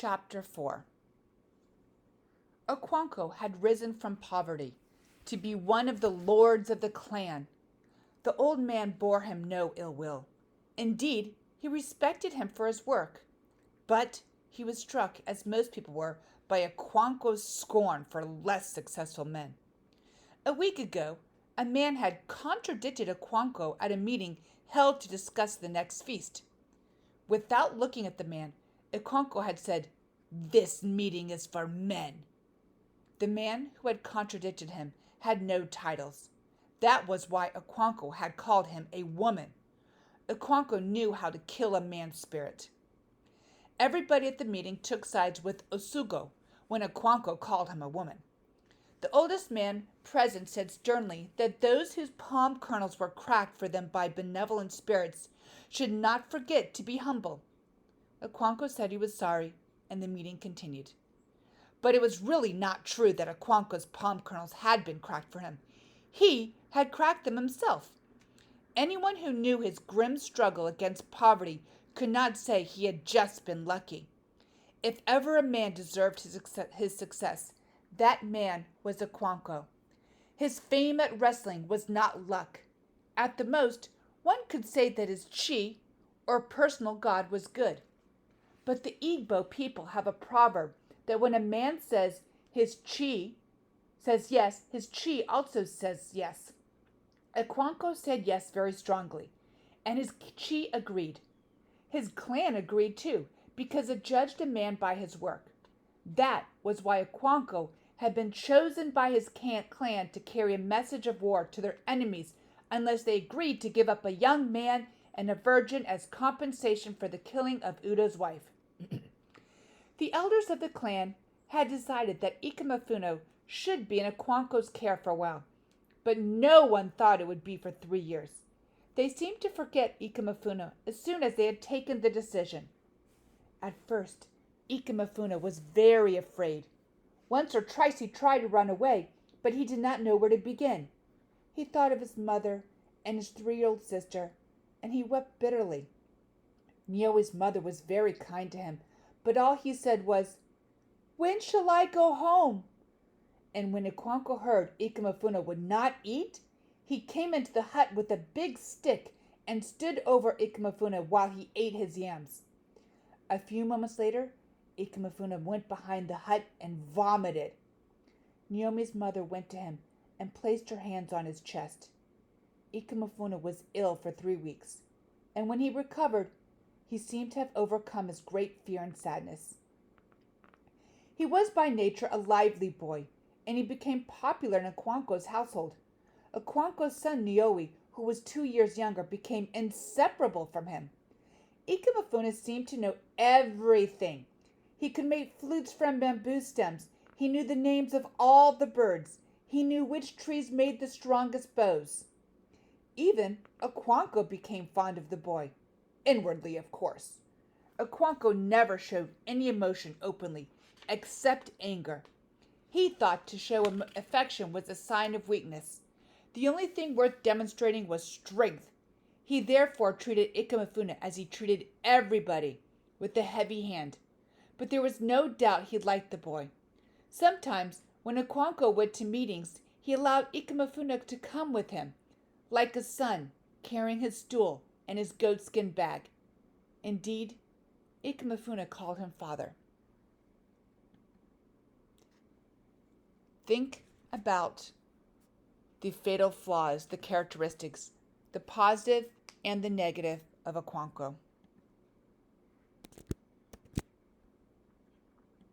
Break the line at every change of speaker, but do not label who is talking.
Chapter 4. Okonkwo had risen from poverty to be one of the lords of the clan. The old man bore him no ill will. Indeed, he respected him for his work. But he was struck, as most people were, by Okonkwo's scorn for less successful men. A week ago, a man had contradicted Okonkwo at a meeting held to discuss the next feast. Without looking at the man, Okonkwo had said, "This meeting is for men." The man who had contradicted him had no titles. That was why Okonkwo had called him a woman. Okonkwo knew how to kill a man's spirit. Everybody at the meeting took sides with Osugo when Okonkwo called him a woman. The oldest man present said sternly that those whose palm kernels were cracked for them by benevolent spirits should not forget to be humble. Okonkwo said he was sorry, and the meeting continued. But it was really not true that Okonkwo's palm kernels had been cracked for him. He had cracked them himself. Anyone who knew his grim struggle against poverty could not say he had just been lucky. If ever a man deserved his success, that man was Okonkwo. His fame at wrestling was not luck. At the most, one could say that his chi, or personal god, was good. But the Igbo people have a proverb that when a man says his chi says yes, his chi also says yes. Okonkwo said yes very strongly, and his chi agreed. His clan agreed too, because it judged a man by his work. That was why Okonkwo had been chosen by his clan to carry a message of war to their enemies unless they agreed to give up a young man and a virgin as compensation for the killing of Udo's wife. The elders of the clan had decided that Ikemefuna should be in Okonkwo's care for a while, but no one thought it would be for 3 years. They seemed to forget Ikemefuna as soon as they had taken the decision. At first, Ikemefuna was very afraid. Once or twice he tried to run away, but he did not know where to begin. He thought of his mother and his 3-year-old sister, and he wept bitterly. Niowe's mother was very kind to him, but all he said was, "When shall I go home?" And when Okonkwo heard Ikemefuna would not eat, he came into the hut with a big stick and stood over Ikemefuna while he ate his yams. A few moments later, Ikemefuna went behind the hut and vomited. Naomi's mother went to him and placed her hands on his chest. Ikemefuna was ill for 3 weeks, and when he recovered, he seemed to have overcome his great fear and sadness. He was by nature a lively boy, and he became popular in Okonkwo's household. Okonkwo's son Niowe, who was 2 years younger, became inseparable from him. Ikemefuna seemed to know everything. He could make flutes from bamboo stems. He knew the names of all the birds. He knew which trees made the strongest bows. Even Okonkwo became fond of the boy. Inwardly, of course. Okonkwo never showed any emotion openly, except anger. He thought to show affection was a sign of weakness. The only thing worth demonstrating was strength. He therefore treated Ikemefuna as he treated everybody, with a heavy hand. But there was no doubt he liked the boy. Sometimes, when Okonkwo went to meetings, he allowed Ikemefuna to come with him, like a son, carrying his stool and his goatskin bag. Indeed, Ikemefuna called him father. Think about the fatal flaws, the characteristics, the positive and the negative of Okonkwo.